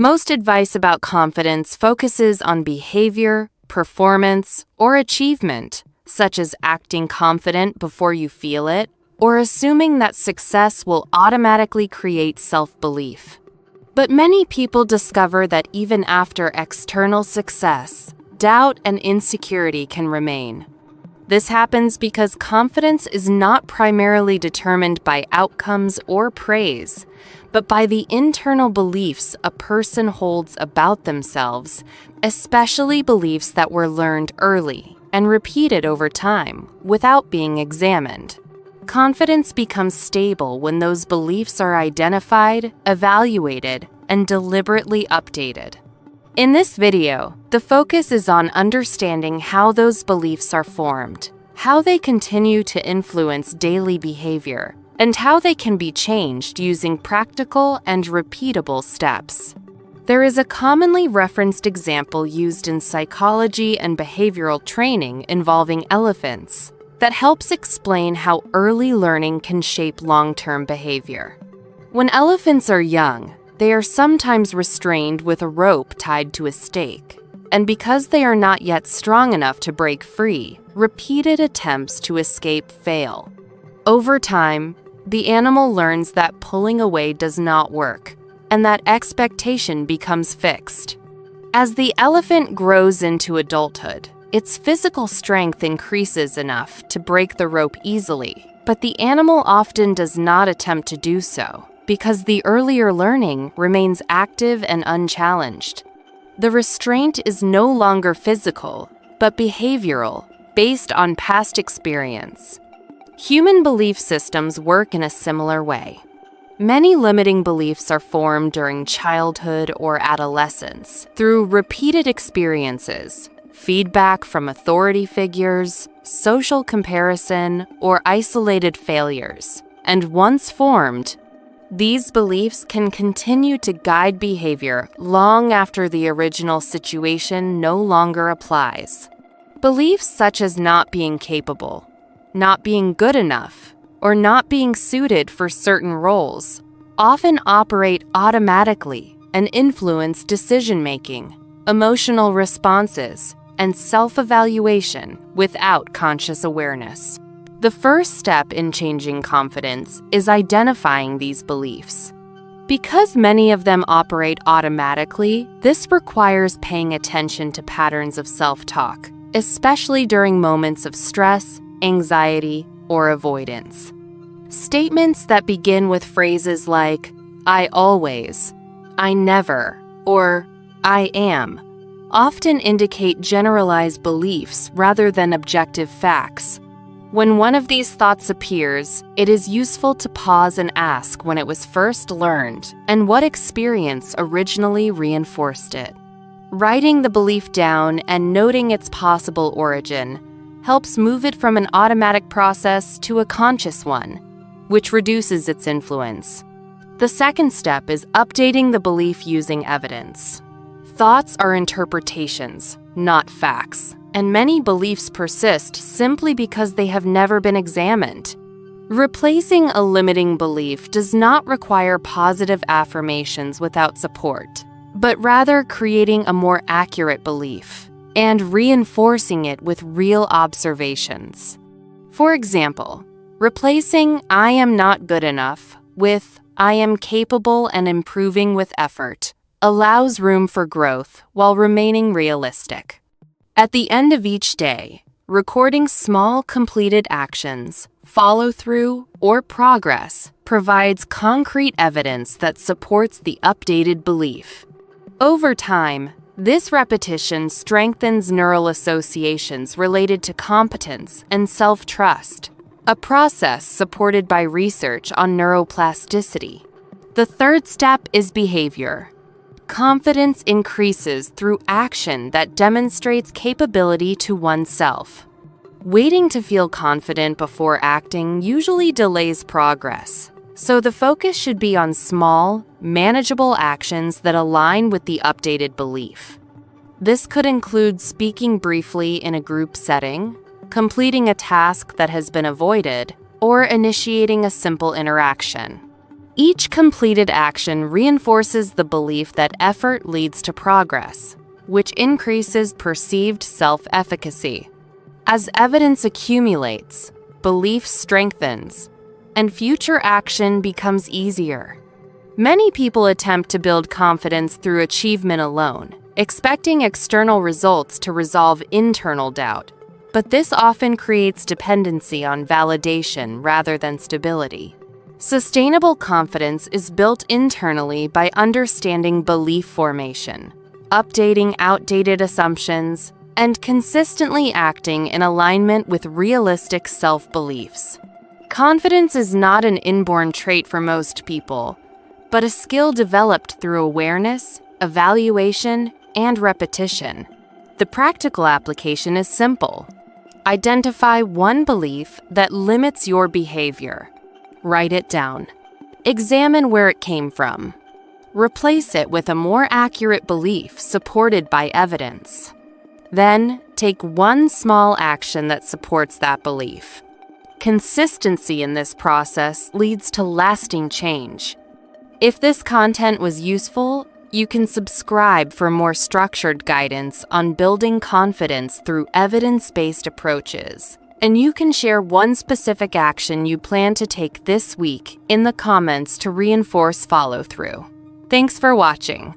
Most advice about confidence focuses on behavior, performance, or achievement, such as acting confident before you feel it, or assuming that success will automatically create self-belief. But many people discover that even after external success, doubt and insecurity can remain. This happens because confidence is not primarily determined by outcomes or praise, but by the internal beliefs a person holds about themselves, especially beliefs that were learned early and repeated over time without being examined. Confidence becomes stable when those beliefs are identified, evaluated, and deliberately updated. In this video, the focus is on understanding how those beliefs are formed, how they continue to influence daily behavior, and how they can be changed using practical and repeatable steps. There is a commonly referenced example used in psychology and behavioral training involving elephants that helps explain how early learning can shape long-term behavior. When elephants are young, they are sometimes restrained with a rope tied to a stake, and because they are not yet strong enough to break free, repeated attempts to escape fail. Over time, the animal learns that pulling away does not work, and that expectation becomes fixed. As the elephant grows into adulthood, its physical strength increases enough to break the rope easily, but the animal often does not attempt to do so because the earlier learning remains active and unchallenged. The restraint is no longer physical, but behavioral, based on past experience. Human belief systems work in a similar way. Many limiting beliefs are formed during childhood or adolescence through repeated experiences, feedback from authority figures, social comparison, or isolated failures. And once formed, these beliefs can continue to guide behavior long after the original situation no longer applies. Beliefs such as not being capable, not being good enough, or not being suited for certain roles often operate automatically and influence decision-making, emotional responses, and self-evaluation without conscious awareness. The first step in changing confidence is identifying these beliefs. Because many of them operate automatically, this requires paying attention to patterns of self-talk, especially during moments of stress, anxiety, or avoidance. Statements that begin with phrases like, "I always," "I never," or "I am," often indicate generalized beliefs rather than objective facts. When one of these thoughts appears, it is useful to pause and ask when it was first learned and what experience originally reinforced it. Writing the belief down and noting its possible origin helps move it from an automatic process to a conscious one, which reduces its influence. The second step is updating the belief using evidence. Thoughts are interpretations, not facts, and many beliefs persist simply because they have never been examined. Replacing a limiting belief does not require positive affirmations without support, but rather creating a more accurate belief and reinforcing it with real observations. For example, replacing "I am not good enough" with "I am capable and improving with effort" allows room for growth while remaining realistic. At the end of each day, recording small completed actions, follow-through, or progress provides concrete evidence that supports the updated belief. Over time, this repetition strengthens neural associations related to competence and self-trust, a process supported by research on neuroplasticity. The third step is behavior. Confidence increases through action that demonstrates capability to oneself. Waiting to feel confident before acting usually delays progress, so the focus should be on small, manageable actions that align with the updated belief. This could include speaking briefly in a group setting, completing a task that has been avoided, or initiating a simple interaction. Each completed action reinforces the belief that effort leads to progress, which increases perceived self-efficacy. As evidence accumulates, belief strengthens, and future action becomes easier. Many people attempt to build confidence through achievement alone, expecting external results to resolve internal doubt. But this often creates dependency on validation rather than stability. Sustainable confidence is built internally by understanding belief formation, updating outdated assumptions, and consistently acting in alignment with realistic self-beliefs. Confidence is not an inborn trait for most people, but a skill developed through awareness, evaluation, and repetition. The practical application is simple. Identify one belief that limits your behavior. Write it down. Examine where it came from. Replace it with a more accurate belief supported by evidence. Then, take one small action that supports that belief. Consistency in this process leads to lasting change. If this content was useful, you can subscribe for more structured guidance on building confidence through evidence-based approaches. And you can share one specific action you plan to take this week in the comments to reinforce follow-through. Thanks for watching.